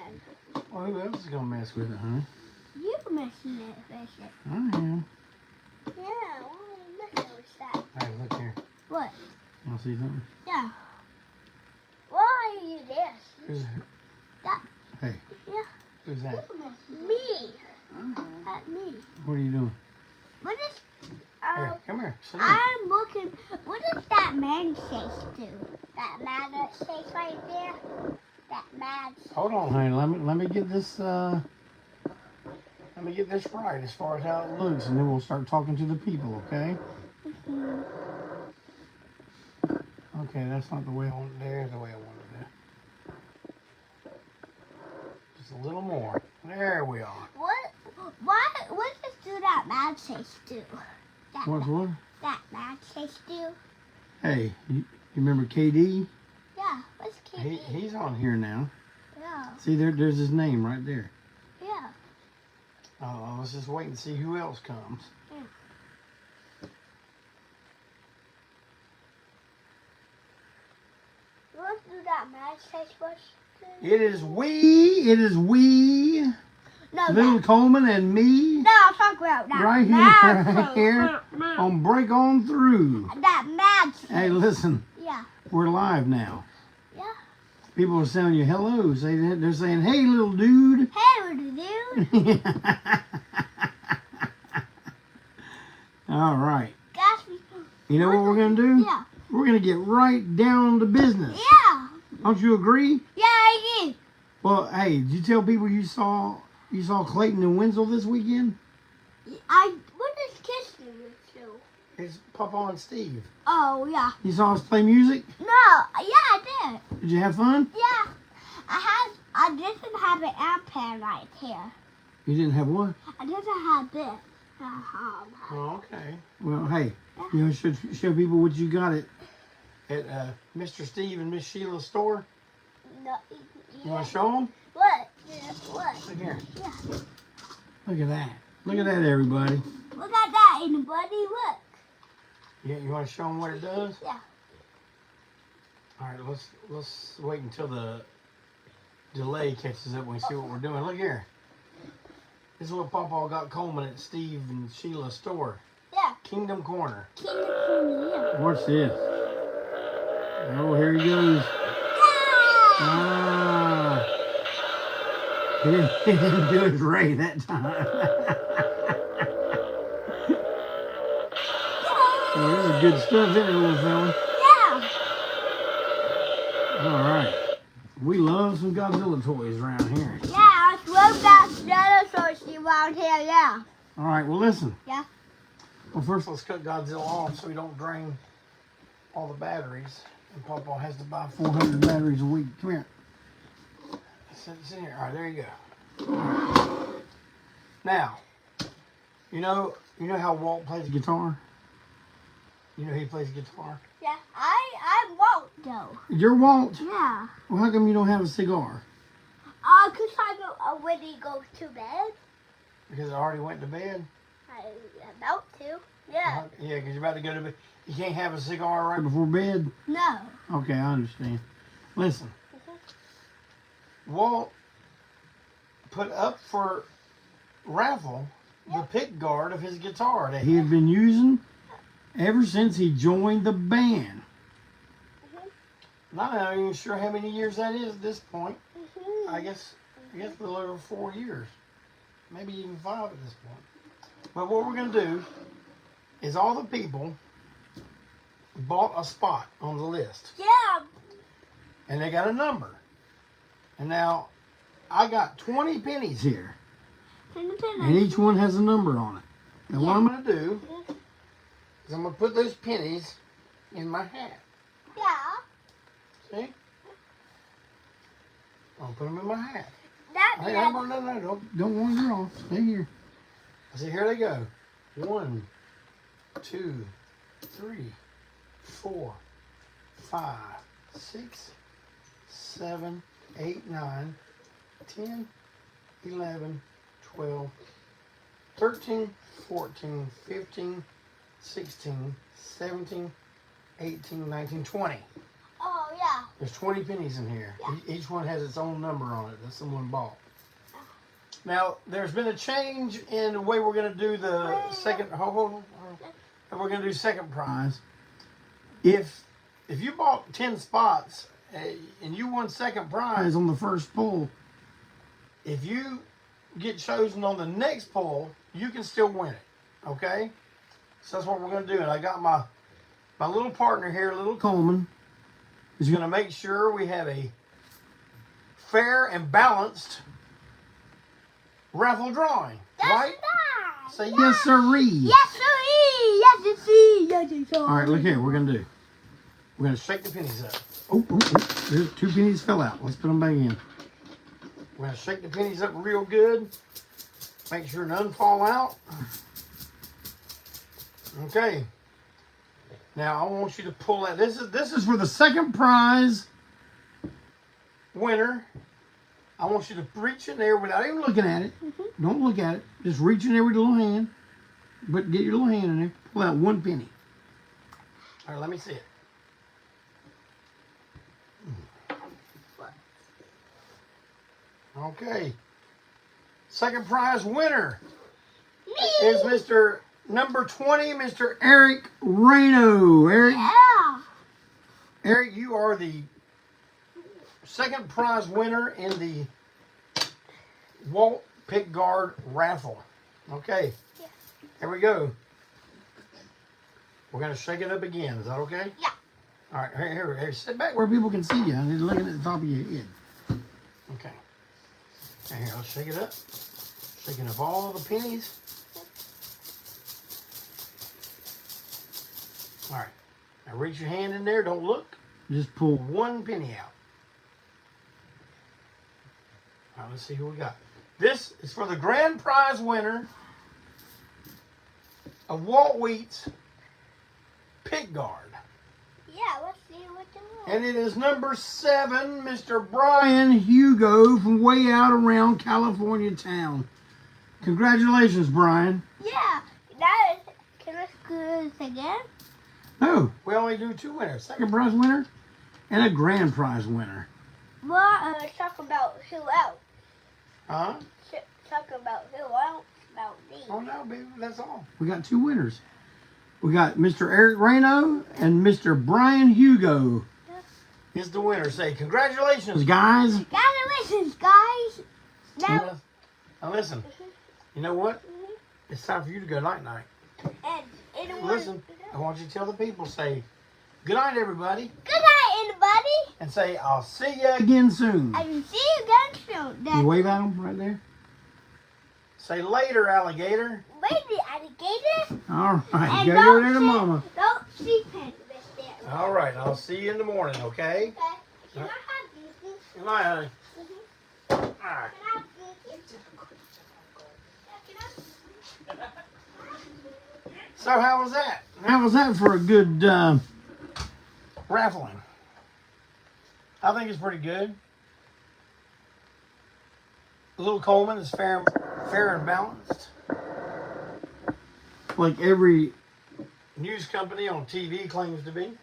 then. Well, who else is going to mess with it, huh? You messing with it. I am. Yeah, why are you messing with that? Hey, look here. What? You want to see something? Yeah. Why are you this? Who's That. Hey. Yeah. Who's that? Me. At me. What are you doing? What is? Here, come here. Sit down. I'm looking. What does that man face do? That man that stays right there. That man. Hold on, honey. Let me get this. Let me get this right as far as how it looks, and then we'll start talking to the people. Okay? Okay, that's not the way I want it. There's the way I want it there. Just a little more. There we are. What does do that man face do? What's what? That man face do? Hey, you remember KD? Yeah. What's Kitty? He's on here now. Yeah. See, there's his name right there. Yeah. Let's just wait and see who else comes. What do that man face was? It is we, No, little Coleman and me, no, I'm talking about that right man here on Break On Through. That man. Hey, listen, Yeah. we're live now. Yeah. People are saying you hello. They're saying, hey, little dude. Hey, dude. All right. Gosh, You know what we're going to do? yeah. We're going to get right down to business. Yeah. Don't you agree? Yeah, I do. Well, hey, did you tell people you saw Clayton and Wensil this weekend? What does Kiss do? It's Papa and Steve. Oh, yeah. You saw us play music? No, yeah, I did. Did you have fun? Yeah. I didn't have an iPad right here. You didn't have what? I didn't have this. Oh, okay. Well, hey, you know, should show people what you got at Mr. Steve and Miss Sheila's store. No, You want to show them? What? What? Look here. Yeah. Look at that. Look at that, everybody. Look at that, anybody. Look. Yeah, you want to show them what it does? Yeah. All right, let's wait until the delay catches up and we see what we're doing. Look here. This is what Papa got Coleman at Steve and Sheila's store. Yeah. Kingdom Corner. Yeah. Watch this. Oh, here he goes. Ah. He didn't do it right that time. Oh, this is good stuff, isn't it, little fella? Yeah. All right. We love some Godzilla toys around here. Yeah, I love that dinosaur around here, yeah. All right, well, listen. Yeah. Well, first let's cut Godzilla off so we don't drain all the batteries. And Papa has to buy 400 batteries a week. Come here. Sit here. All right, there you go. Right. Now, you know how Walt plays guitar? You know he plays guitar? Yeah, I won't though. You're Walt? Yeah. Well, how come you don't have a cigar? Cause I go when he goes to bed. Because I already went to bed? I'm about to. Yeah. Yeah, because you're about to go to bed. You can't have a cigar right before bed? No. Okay, I understand. Listen. Walt put up for Raffle the pickguard of his guitar that he had been using ever since he joined the band. Not even sure how many years that is at this point. I guess a little over 4 years. Maybe even 5 at this point. But what we're going to do is all the people bought a spot on the list. Yeah. And they got a number. And now, I got 20 pennies here. And each one has a number on it. And what I'm going to do is I'm going to put those pennies in my hat. Yeah. See? I'll put them in my hat. That No, don't wander off. Stay here. See, here they go. 1, 2, 3, 4, 5, 6, 7, 8, 9, 10, 11, 12, 13, 14, 15, 16, 17, 18, 19, 20. Oh, yeah. There's 20 pennies in here. Yeah. Each one has its own number on it that someone bought. Now, there's been a change in the way we're going to do the second. Hold on. We're going to do second prize. If you bought 10 spots and you won second prize on the first pull, if you get chosen on the next pull, you can still win it. Okay? So that's what we're going to do. And I got my little partner here, little Coleman, is going to make sure we have a fair and balanced raffle drawing. That's right? nice. Say yes, sirree. Yes, sirree. Yes, sirree. Yes, sirree. All right, look here. We're going to do. We're going to shake the pennies up. Oh, there's 2 pennies fell out. Let's put them back in. We're going to shake the pennies up real good. Make sure none fall out. Okay. Now I want you to pull that. This is for the second prize winner. I want you to reach in there without even looking at it. Mm-hmm. Don't look at it. Just reach in there with your little hand. But get your little hand in there. Pull out 1 penny. All right, let me see it. Okay. Second prize winner is Mr. Number 20, Mr. Eric Reno. Eric, Yeah. Eric, you are the second prize winner in the Walt Pickguard raffle. Okay. Yeah. Here we go. We're going to shake it up again. Is that okay? Yeah. All right. Here. Sit back where people can see you. You're looking at the top of your head. Okay. Now here, let's shake it up. Shaking up all the pennies. All right. Now reach your hand in there. Don't look. Just pull 1 penny out. All right, let's see who we got. This is for the grand prize winner of Walt Wheat's Pickguard. Yeah, let's see what the world. And it is number 7, Mr. Brian Hugo from way out around California town. Congratulations, Brian. Yeah. That is, can I do this again? No, we only do 2 winners. Second prize winner and a grand prize winner. Well, talk about who else. Huh? Talk about who else. About me. Oh, no, baby, that's all. We got 2 winners. We got Mr. Eric Reno and Mr. Brian Hugo. Is the winner. Say congratulations, guys. Congratulations, guys. Now, Now listen. You know what? It's time for you to go night-night. and Listen, I want you to tell the people, say, good night, everybody. Good night, everybody. And say, I'll see you again soon. I will see you again soon. You wave at them right there. Say later, alligator. Baby alligator. All right, And you gotta go there to Mama. Don't see Pen there. All right, I'll see you in the morning, okay? Okay. Can I have these? Good night, honey. All right. Can I have these? Can I? So how was that? How was that for a good raffling? I think it's pretty good. Little Coleman is fair and balanced. Like every news company on TV claims to be.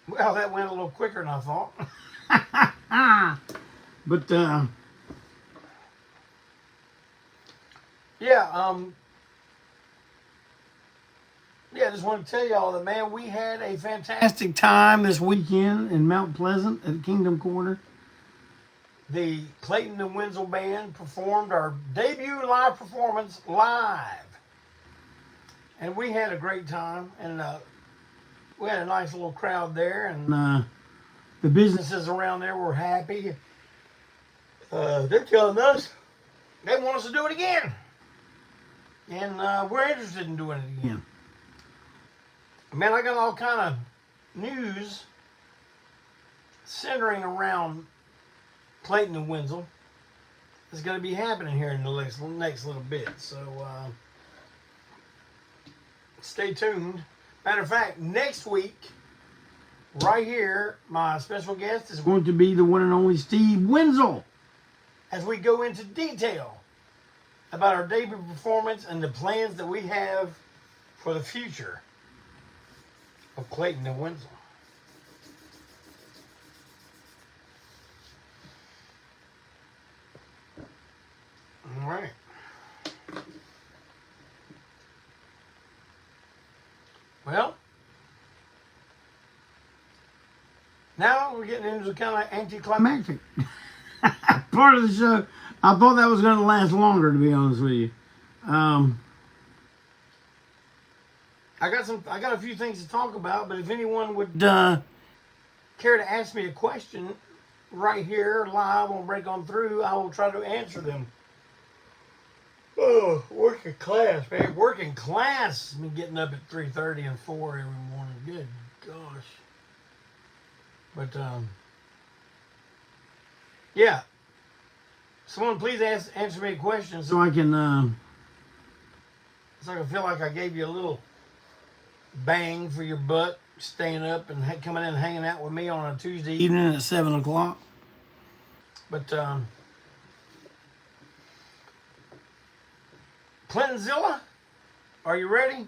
Well, that went a little quicker than I thought. But, I just want to tell y'all that, man, we had a fantastic time this weekend in Mount Pleasant at Kingdom Corner. The Clayton and Wensil band performed our debut live performance live. And we had a great time, and we had a nice little crowd there, and the businesses around there were happy. They're telling us they want us to do it again. And we're interested in doing it again. Man, I got all kind of news centering around Clayton and Wensil. It's going to be happening here in the next little bit. So stay tuned. Matter of fact, next week, right here, my special guest is going to be the one and only Steve Wensil, as we go into detail about our debut performance and the plans that we have for the future of Clayton and Wensil. All right. Well, now we're getting into kind of anticlimactic part of the show. I thought that was going to last longer, to be honest with you. I got a few things to talk about, but if anyone would care to ask me a question right here live on Break On Through, I will try to answer them. Oh, working class, man. Working class. I've been getting up at 3:30 and 4 every morning. Good gosh. But, yeah. Someone please answer me a question so I can feel like I gave you a little bang for your butt staying up and coming in and hanging out with me on a Tuesday evening at 7 o'clock. But, Clintonzilla, are you ready?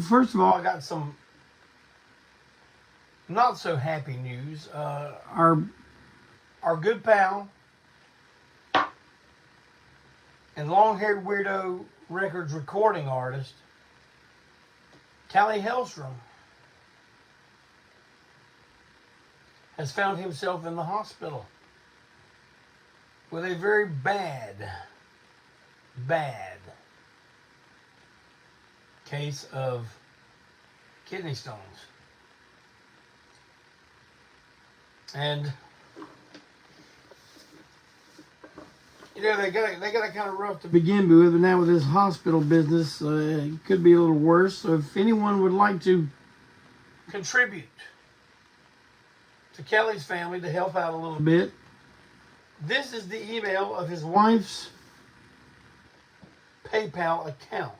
First of all, I got some not so happy news. Our good pal and long-haired weirdo records recording artist, Callie Hellstrom, has found himself in the hospital with a very bad case of kidney stones. And you know, they got it kind of rough to begin with, but now with this hospital business, it could be a little worse. So if anyone would like to contribute to Kelly's family to help out a little bit, this is the email of his wife's PayPal account.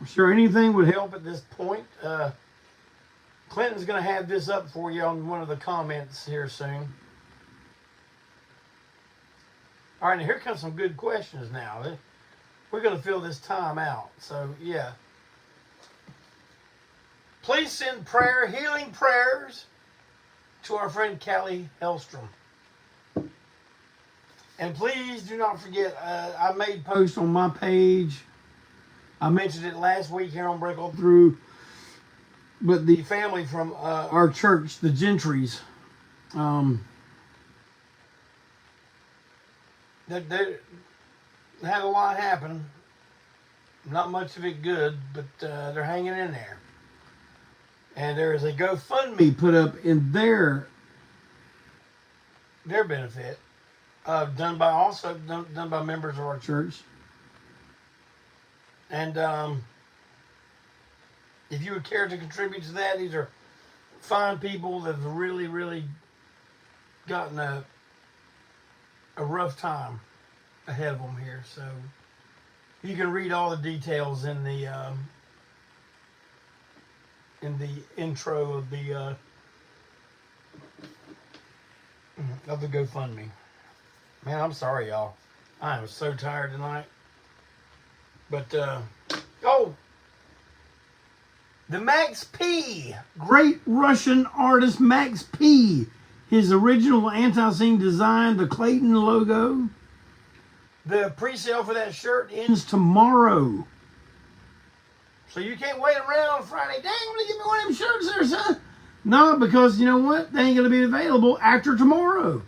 I'm sure anything would help at this point. Clinton's going to have this up for you on one of the comments here soon. All right, now here comes some good questions now. We're going to fill this time out. So, yeah. Please send healing prayers to our friend Callie Hellstrom. And please do not forget, I made posts on my page. I mentioned it last week here on Break On Through. But the family from our church, the Gentrys, they had a lot happen. Not much of it good, but they're hanging in there. And there is a GoFundMe put up in their benefit, done by members of our church. And if you would care to contribute to that, these are fine people that have really, really gotten a rough time ahead of them here. So you can read all the details in the intro of the GoFundMe. Man, I'm sorry, y'all. I am so tired tonight. But the Max P, great Russian artist Max P. His original Antiseen design, the Clayton logo. The pre-sale for that shirt ends tomorrow. So you can't wait around on Friday. Dang, I'm going to give me one of them shirts there, son. No, because you know what? They ain't going to be available after tomorrow.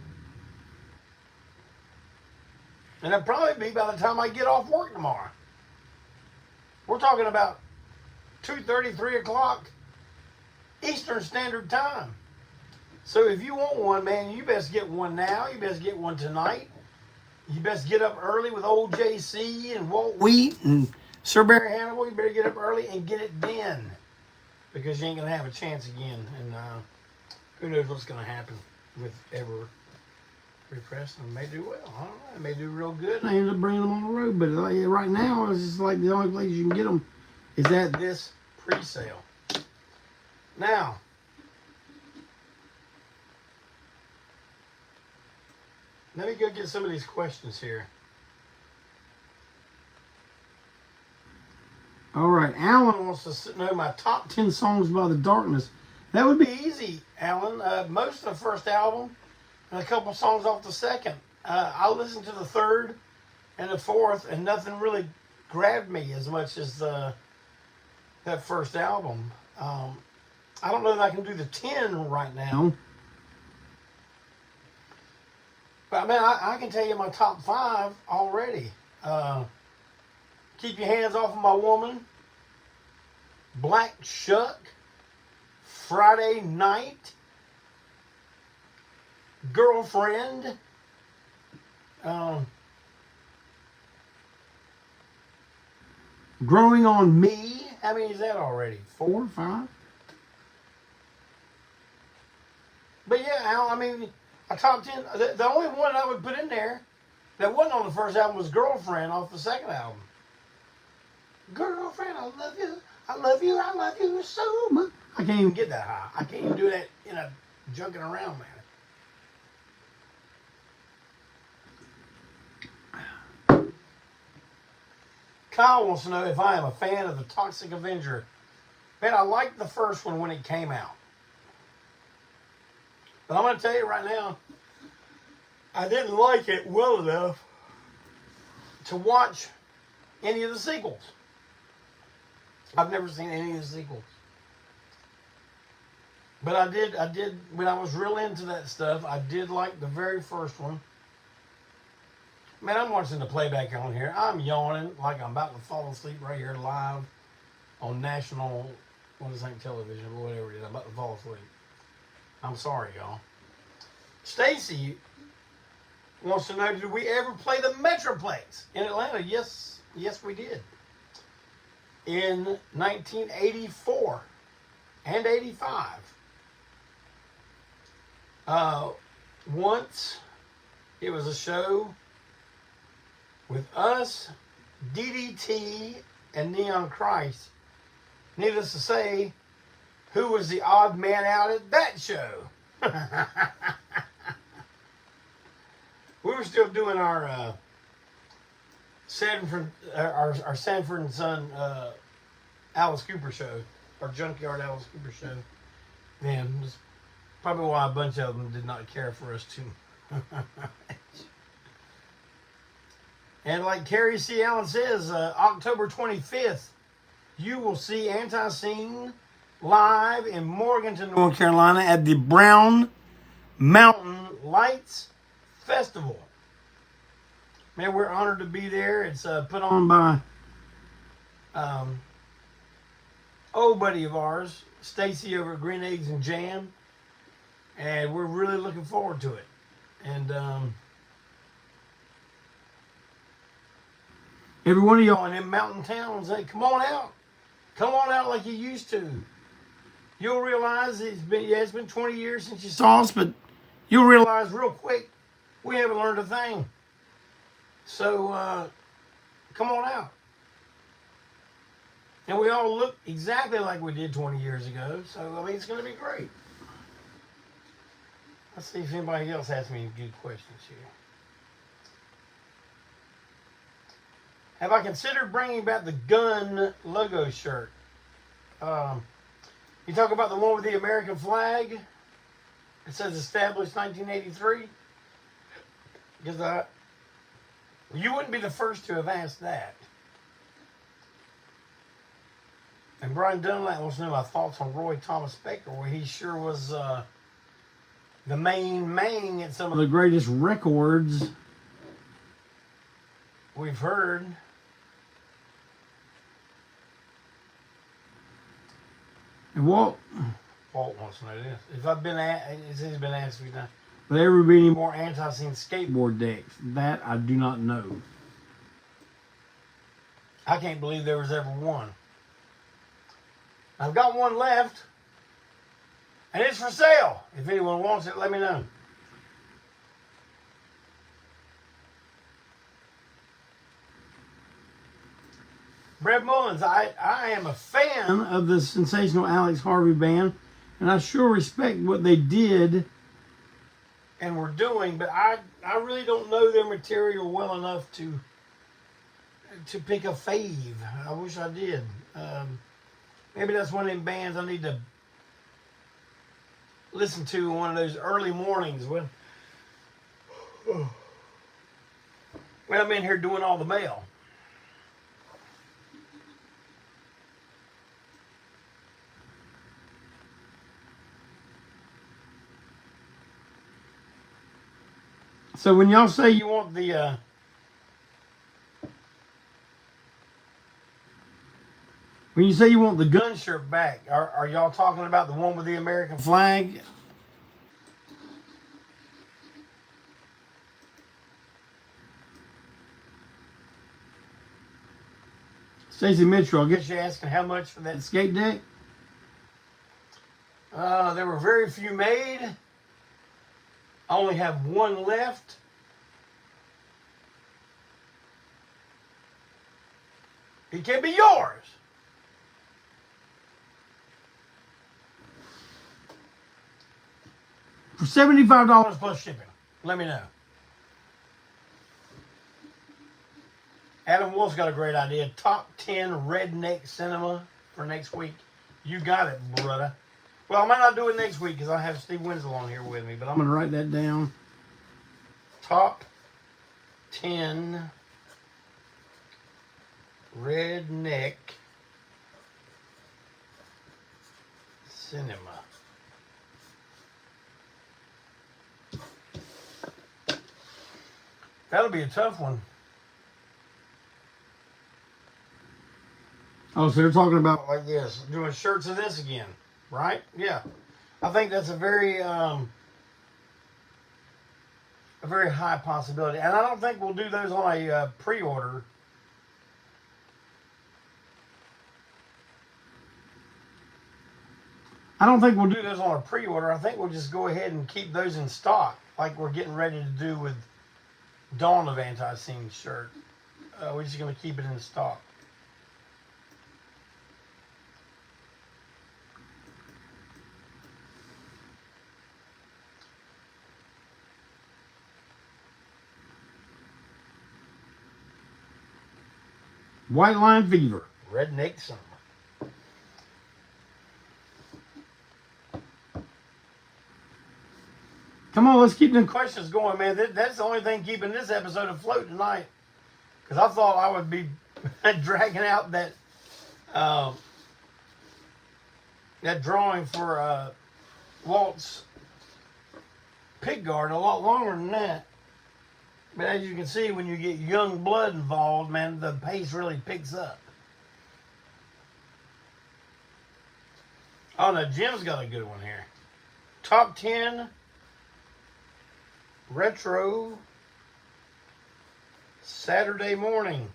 And it'll probably be by the time I get off work tomorrow. We're talking about 2:30, 3 o'clock Eastern Standard Time. So if you want one, man, you best get one now. You best get one tonight. You best get up early with old JC and Walt and Sir Barry Hannibal. You better get up early and get it then, because you ain't going to have a chance again. And who knows what's going to happen with ever repressed and may do well. I don't know. It may do real good. And I ended up bringing them on the road. But right now, it's just like the only place you can get them is at this pre-sale. Now, let me go get some of these questions here. All right, Alan wants to know my top 10 songs by The Darkness. That would be easy, Alan. Most of the first album and a couple songs off the second. I listened to the third and the fourth, and nothing really grabbed me as much as that first album. I don't know that I can do the 10 right now. But, man, I can tell you my top 5 already. Keep Your Hands Off of My Woman, Black Shuck, Friday Night, Girlfriend, Growing on Me. How many is that already? 4 or 5? But yeah, Al, I mean, a top 10. The only one I would put in there that wasn't on the first album was Girlfriend off the second album. Girlfriend, I love you. I love you. I love you so much. I can't even get that high. I can't even do that in a junking around manner. Kyle wants to know if I am a fan of the Toxic Avenger. Man, I liked the first one when it came out. But I'm going to tell you right now, I didn't like it well enough to watch any of the sequels. I've never seen any of the sequels. But I did, when I was real into that stuff, I did like the very first one. Man, I'm watching the playback on here. I'm yawning like I'm about to fall asleep right here live on national, what is that, television or whatever it is. I'm about to fall asleep. I'm sorry, y'all. Stacy wants to know, did we ever play the Metroplex in Atlanta? Yes, we did. In 1984 and 85. Once it was a show with us, DDT, and Neon Christ. Needless to say, who was the odd man out at that show? We were still doing our Sanford and Son Alice Cooper show, our Junkyard Alice Cooper show. Then that's probably why a bunch of them did not care for us too much. And like Carrie C. Allen says, October 25th, you will see Antiseen live in Morganton, North Carolina at the Brown Mountain Lights Festival. Man, we're honored to be there. It's put on by old buddy of ours, Stacy over at Green Eggs and Jam. And we're really looking forward to it. And every one of y'all in them mountain towns, hey, come on out. Come on out like you used to. You'll realize it's been 20 years since you saw us, but you'll realize real quick we haven't learned a thing. So, come on out. And we all look exactly like we did 20 years ago. So, I mean, it's going to be great. Let's see if anybody else has any good questions here. Have I considered bringing back the gun logo shirt? You talk about the one with the American flag. It says established 1983. Because you wouldn't be the first to have asked that. And Brian Dunlap wants to know my thoughts on Roy Thomas Baker, where he sure was the main at some of the greatest records we've heard. And Walt wants to know this. If I've been he's been asked a few times, will there ever be any more Antiseen skateboard decks? That I do not know. I can't believe there was ever one. I've got one left, and it's for sale. If anyone wants it, let me know. Brett Mullins, I am a fan of the sensational Alex Harvey band, and I sure respect what they did and were doing, but I really don't know their material well enough to pick a fave. I wish I did. Maybe that's one of them bands I need to listen to one of those early mornings when I'm in here doing all the mail. So when y'all say you want the when you say you want the gun shirt back, are y'all talking about the one with the American flag? Stacy Mitchell, I guess you're asking how much for that skate deck? There were very few made. I only have one left. It can be yours. For $75 plus shipping. Let me know. Adam Wolf's got a great idea. Top 10 redneck cinema for next week. You got it, brother. Well, I might not do it next week because I have Steve Wensil on here with me, but I'm going to write that down. Top 10 redneck cinema. That'll be a tough one. Oh, so they're talking about like this, doing shirts of this again, right? Yeah. I think that's a very high possibility. And I don't think we'll do those on a pre-order. I don't think we'll do those on a pre-order. I think we'll just go ahead and keep those in stock like we're getting ready to do with Dawn of Antiseen shirt. We're just going to keep it in stock. White Line Fever. Redneck Summer. Come on, let's keep them questions going, man. That's the only thing keeping this episode afloat tonight. Because I thought I would be dragging out that that drawing for Walt's Pickguard a lot longer than that. But as you can see, when you get young blood involved, man, the pace really picks up. Oh, no, Jim's got a good one here. Top 10 retro Saturday morning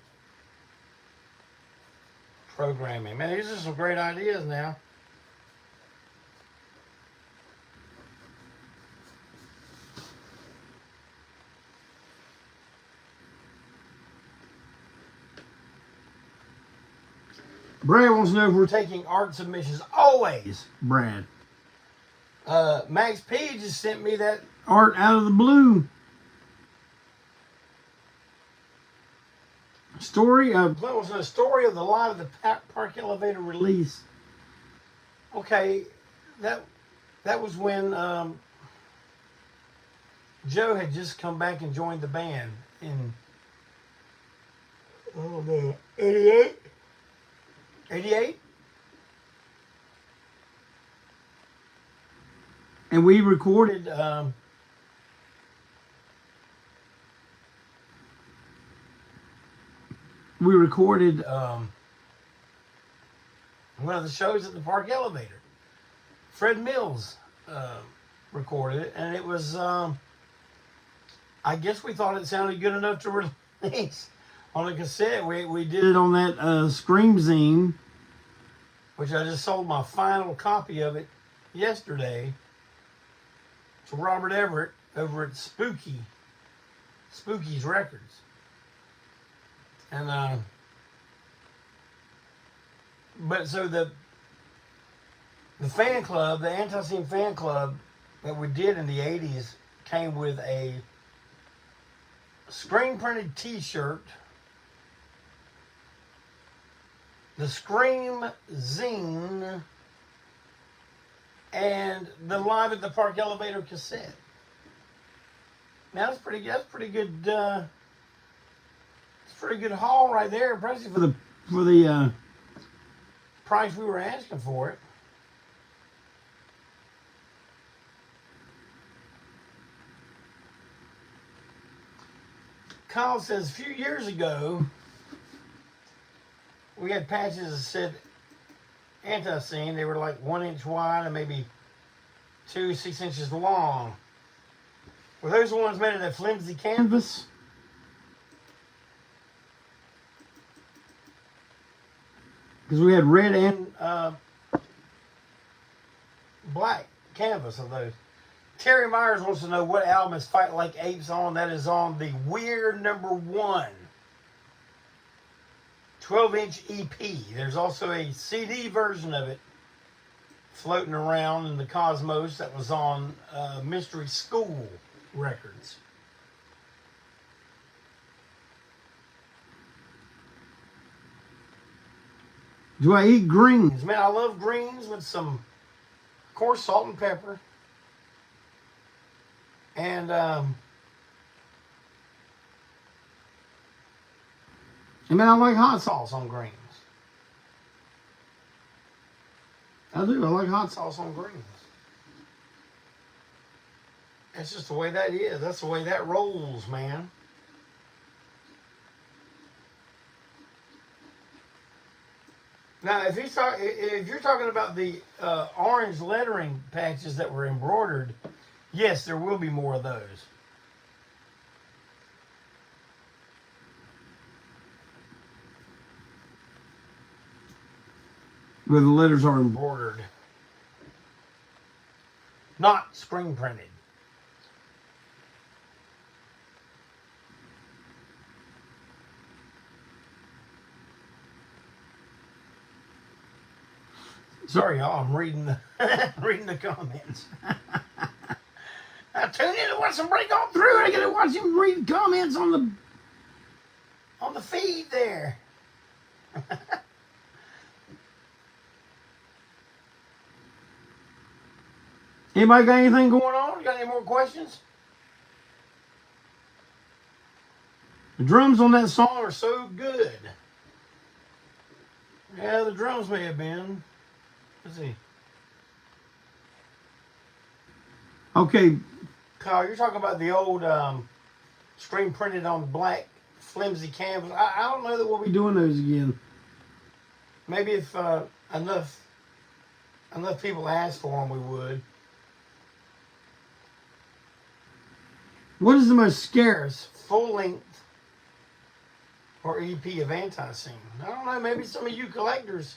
programming. Man, these are some great ideas now. Brad wants to know if we're taking art submissions. Always, Brad. Max P just sent me that art out of the blue. Story of the story of the light of the park elevator release. Okay, that was when Joe had just come back and joined the band in 88. 88? And we recorded one of the shows at the park elevator. Fred Mills recorded it, and it was I guess we thought it sounded good enough to release on a cassette. We did it on that Scream Zine, which I just sold my final copy of it yesterday to Robert Everett over at Spooky's Records. And But so the fan club, the Antiseen fan club that we did in the 80s came with a screen printed t-shirt, the Scream zine, and the Live at the Park Elevator cassette. Now that's pretty good. It's a pretty good haul right there, especially for the price we were asking for it. Kyle says a few years ago we had patches that said Antiseen. They were like 1 inch wide and maybe 6 inches long. Were those the ones made of that flimsy canvas? Because we had red and black canvas of those. Terry Myers wants to know what album is Fight Like Apes on. That is on the Weird #1 12-inch EP. There's also a CD version of it floating around in the cosmos that was on Mystery School Records. Do I eat greens? Man, I love greens with some, of course, salt and pepper. And man, I like hot sauce on greens. I do. I like hot sauce on greens. That's just the way that is. That's the way that rolls, man. Now, if you're talking about the orange lettering patches that were embroidered, yes, there will be more of those. Where the letters are embroidered, not screen printed. Sorry, y'all. I'm reading the reading the comments. I tune in to watch them break on through. I gotta watch him read comments on the feed there. Anybody got anything going on? Got any more questions? The drums on that song are so good. Yeah, the drums may have been. Let's see. Okay, Kyle, you're talking about the old screen printed on black flimsy canvas. I don't know that we'll be doing those again. Maybe if enough people ask for them, we would. What is the most scarce full-length or EP of Antiseen? I don't know. Maybe some of you collectors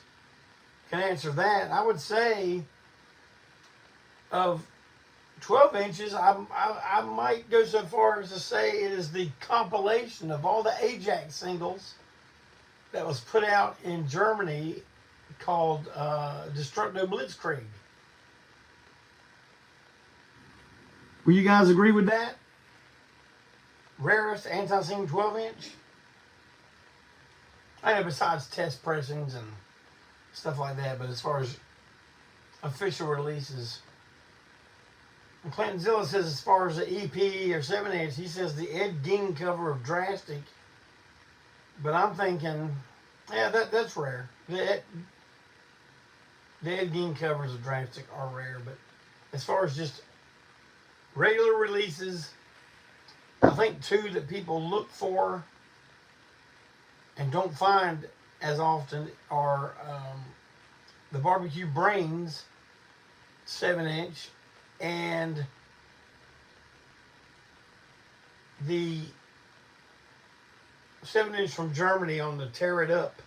can answer that. I would say of 12 inches, I might go so far as to say it is the compilation of all the Ajax singles that was put out in Germany called Destructo Blitzkrieg. Will you guys agree with that? Rarest Antiseen 12-inch? I know besides test pressings and stuff like that, but as far as official releases, and Clayton Zilla says as far as the EP or 7-inch, he says the Ed Gein cover of Drastic, but I'm thinking, yeah, that's rare. The Ed Gein covers of Drastic are rare, but as far as just regular releases, I think two that people look for and don't find as often are the Barbecue Brains 7-inch and the 7-inch from Germany on the Tear It Up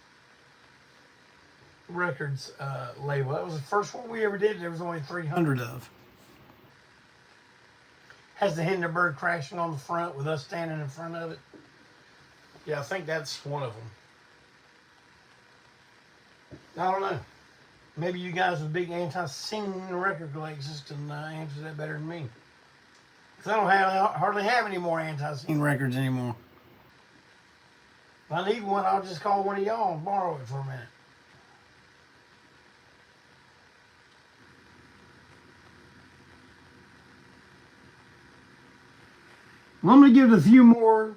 Records label. That was the first one we ever did. There was only 300 of. Has the Hindenburg crashing on the front with us standing in front of it. Yeah, I think that's one of them. I don't know. Maybe you guys with big Antiseen record collections can answer that better than me. Because I don't hardly have any more Antiseen records anymore. If I need one, I'll just call one of y'all and borrow it for a minute. Well, I'm going to give it a few more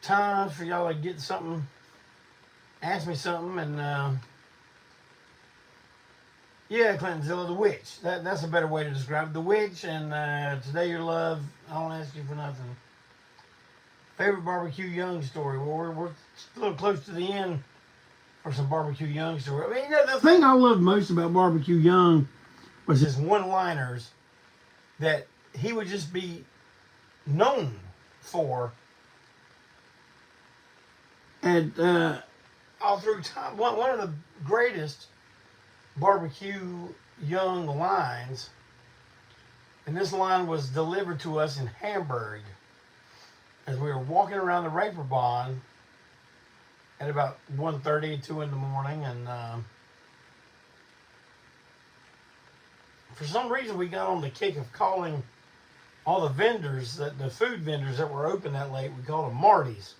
times for y'all to get something, ask me something, and yeah, Claytonzilla, the witch. That's a better way to describe it. The witch, and Today Your Love, I don't ask you for nothing. Favorite Barbecue Young story. Well, we're a little close to the end for some Barbecue Young story. I mean, the thing I loved most about Barbecue Young was his one-liners that he would just be known for. And all through time, one of the greatest Barbecue Young lines, and this line was delivered to us in Hamburg as we were walking around the Reeperbahn at about 1:30, 2 in the morning, and for some reason we got on the kick of calling all the vendors, the food vendors that were open that late, we called them Martys.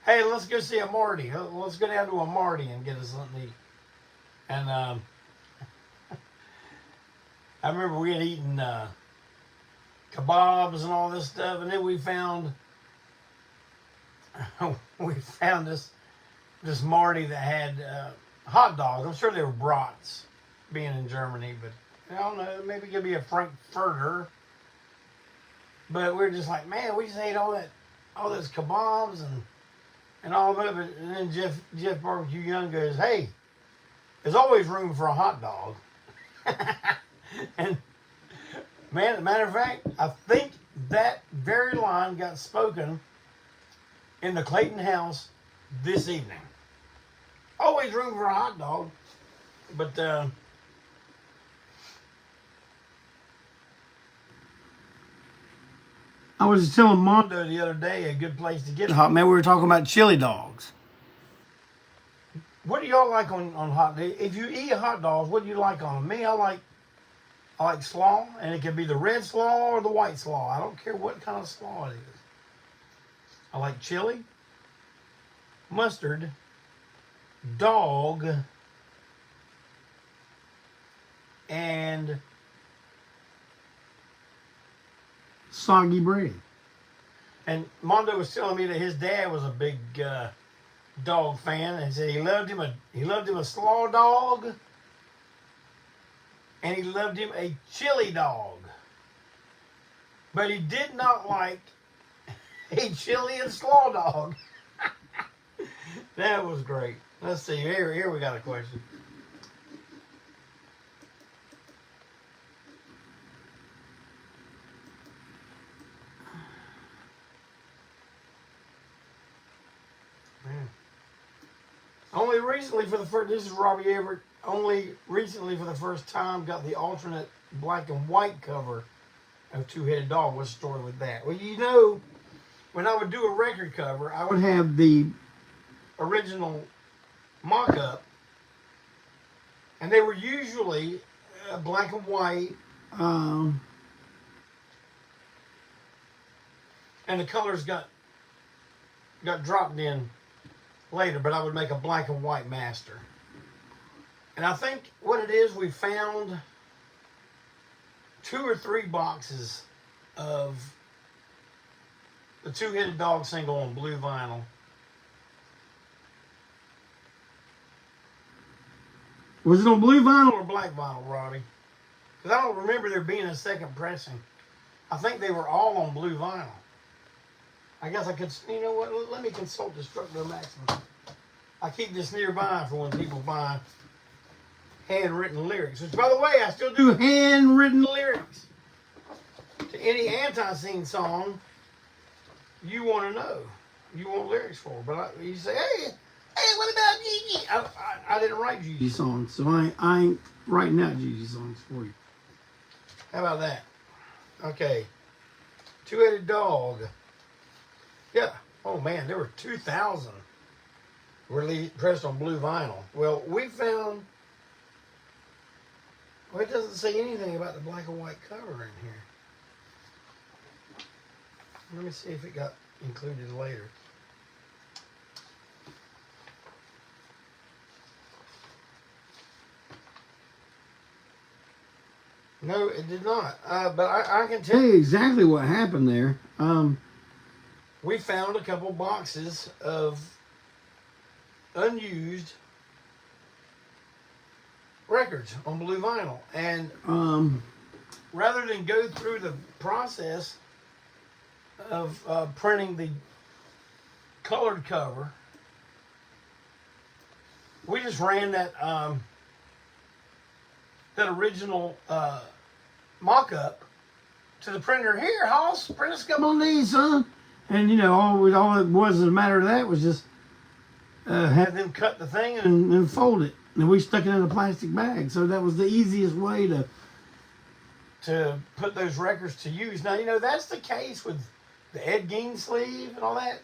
Hey, let's go see a Marty. Let's go down to a Marty and get us something to eat. And I remember we had eaten kebabs and all this stuff, and then we found this Marty that had hot dogs. I'm sure they were brats, being in Germany, but I don't know, maybe it could be a Frankfurter. But we were just like, man, we just ate all those kebabs and all of it. And then Jeff Barbecue Young goes, hey, there's always room for a hot dog. And man, as a matter of fact, I think that very line got spoken in the Clayton house this evening. Always room for a hot dog. But I was just telling Mondo the other day a good place to get hot. Man, we were talking about chili dogs. What do y'all like on hot dogs? If you eat hot dogs, what do you like on them? Me, I like slaw, and it can be the red slaw or the white slaw. I don't care what kind of slaw it is. I like chili, mustard, dog, and soggy bread. And Mondo was telling me that his dad was a big dog fan, and he said he loved him a slaw dog, and he loved him a chili dog, but he did not like a chili and slaw dog. That was great. Let's see, here we got a question. Only recently this is Robbie Everett, only recently for the first time got the alternate black and white cover of Two-Headed Dog. What's the story with that? Well, you know, when I would do a record cover, I would have the original mock-up, and they were usually black and white, and the colors got dropped in later, but I would make a black and white master. And I think what it is, we found 2 or 3 boxes of the Two-Headed Dog single on blue vinyl. Was it on blue vinyl or black vinyl, Robbie? Because I don't remember there being a second pressing. I think they were all on blue vinyl. I guess I could, you know what, let me consult Destructo Maximus. I keep this nearby for when people buy handwritten lyrics. Which, by the way, I still do handwritten lyrics to any Antiseen song you want to know. You want lyrics for. But you say, hey, what about Gigi? I didn't write Gigi songs, so I ain't writing out Gigi songs for you. How about that? Okay. Two-Headed Dog. Yeah. Oh, man, there were 2,000 pressed on blue vinyl. Well, we found, well, it doesn't say anything about the black and white cover in here. Let me see if it got included later. No, it did not. But I can tell you exactly what happened there. We found a couple boxes of unused records on blue vinyl. And rather than go through the process of printing the colored cover, we just ran that that original mock-up to the printer. Here, Hoss, print us a couple of these, son. And you know, all it was as a matter of that was just have them cut the thing and fold it, and we stuck it in a plastic bag. So that was the easiest way to put those records to use. Now, you know, that's the case with the Ed Gein sleeve and all that.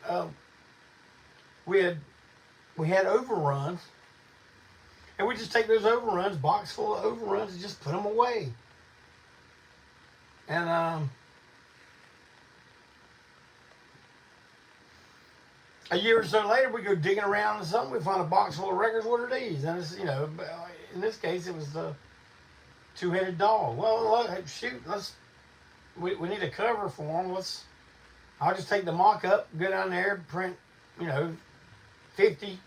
We had overruns, and we just take those overruns, box full of overruns, and just put them away. And a year or so later, we go digging around in something, we find a box full of records. What are these? And it's, you know, in this case, it was the Two-Headed Dog. Well, look, shoot, we need a cover for them. I'll just take the mock-up, go down there, print, you know, 50,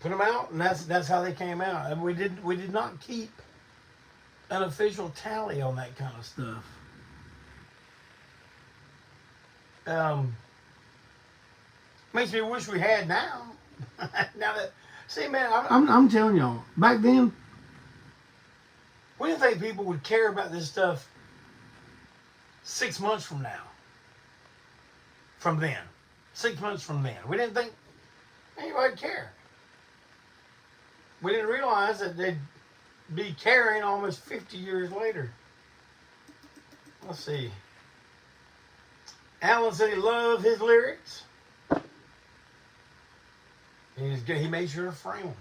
put them out, and that's how they came out. And we did not keep an official tally on that kind of stuff. Makes me wish we had now. Now that, see, man, I'm telling y'all, back then, we didn't think people would care about this stuff 6 months from now. From then. 6 months from then. We didn't think anybody would care. We didn't realize that they'd be caring almost 50 years later. Let's see. Alan said he loved his lyrics. He made sure to frame them.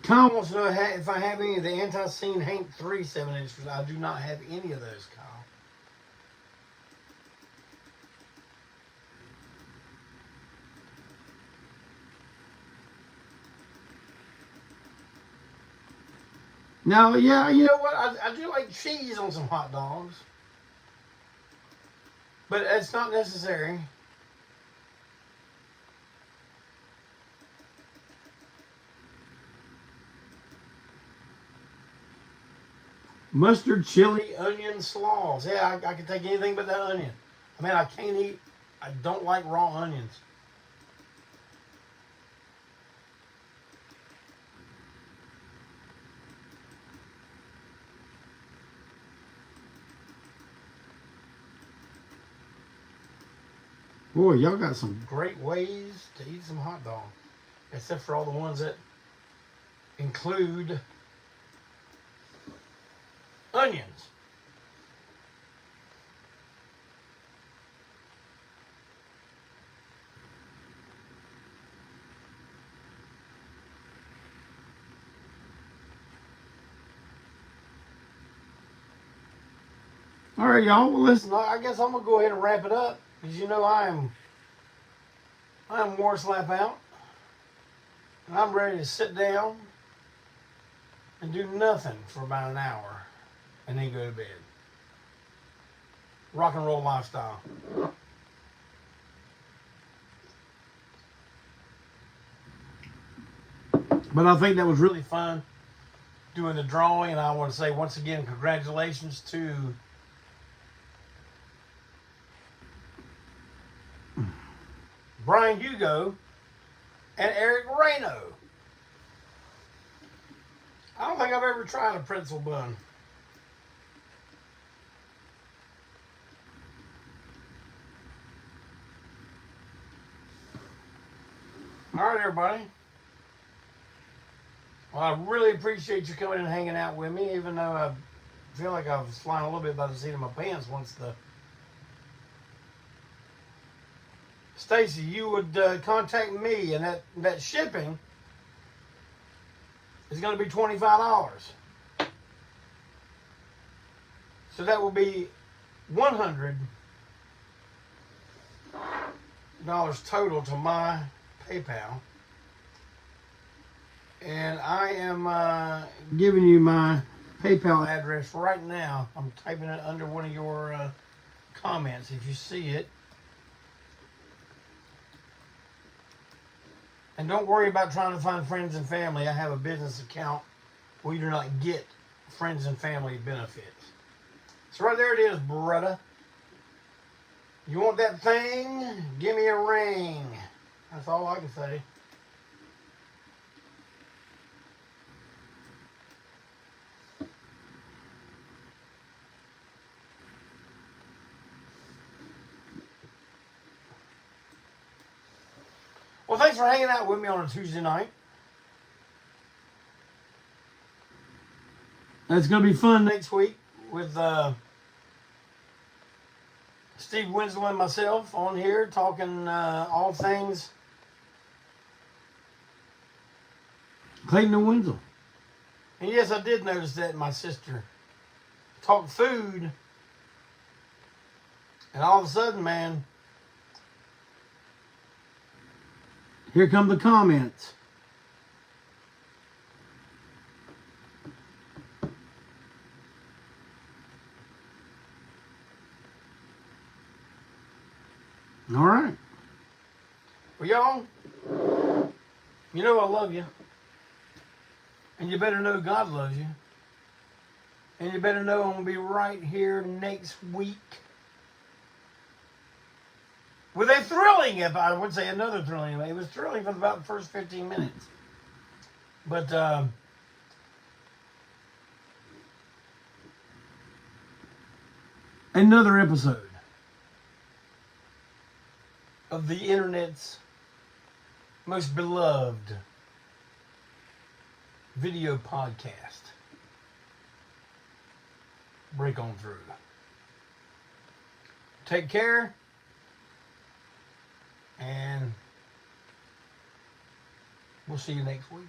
Kyle wants to know if I have any of the Antiseen Hank 3 7-inches. I do not have any of those, Kyle. Now, yeah, you know what? I do like cheese on some hot dogs. But it's not necessary. Mustard, chili, onion, slaws. Yeah, I can take anything but that onion. I mean, I don't like raw onions. Boy, y'all got some great ways to eat some hot dog. Except for all the ones that include onions. All right, y'all. Well, listen, I guess I'm going to go ahead and wrap it up. Because you know I'm wore slap out. And I'm ready to sit down and do nothing for about an hour. And then go to bed. Rock and roll lifestyle. But I think that was really fun doing the drawing. And I want to say once again, congratulations to Brian Hugo and Eric Reno. I don't think I've ever tried a pretzel bun. All right, everybody. Well, I really appreciate you coming and hanging out with me, even though I feel like I was flying a little bit by the seat of my pants once the... Stacy, you would contact me, and that shipping is going to be $25. So that will be $100 total to my PayPal. And I am giving you my PayPal address right now. I'm typing it under one of your comments if you see it. And don't worry about trying to find friends and family. I have a business account where you do not get friends and family benefits. So right there it is, brother. You want that thing? Give me a ring. That's all I can say. Well, thanks for hanging out with me on a Tuesday night. It's going to be fun next week with Steve Wensil and myself on here talking all things Clayton and Wensil. And yes, I did notice that my sister talked food, and all of a sudden, man, here come the comments. All right. Well, y'all, you know I love you. And you better know God loves you. And you better know I'm going to be right here next week with a thrilling, if I would say another thrilling. It was thrilling for about the first 15 minutes. But another episode of the internet's most beloved video podcast. Break on through. Take care. And we'll see you next week.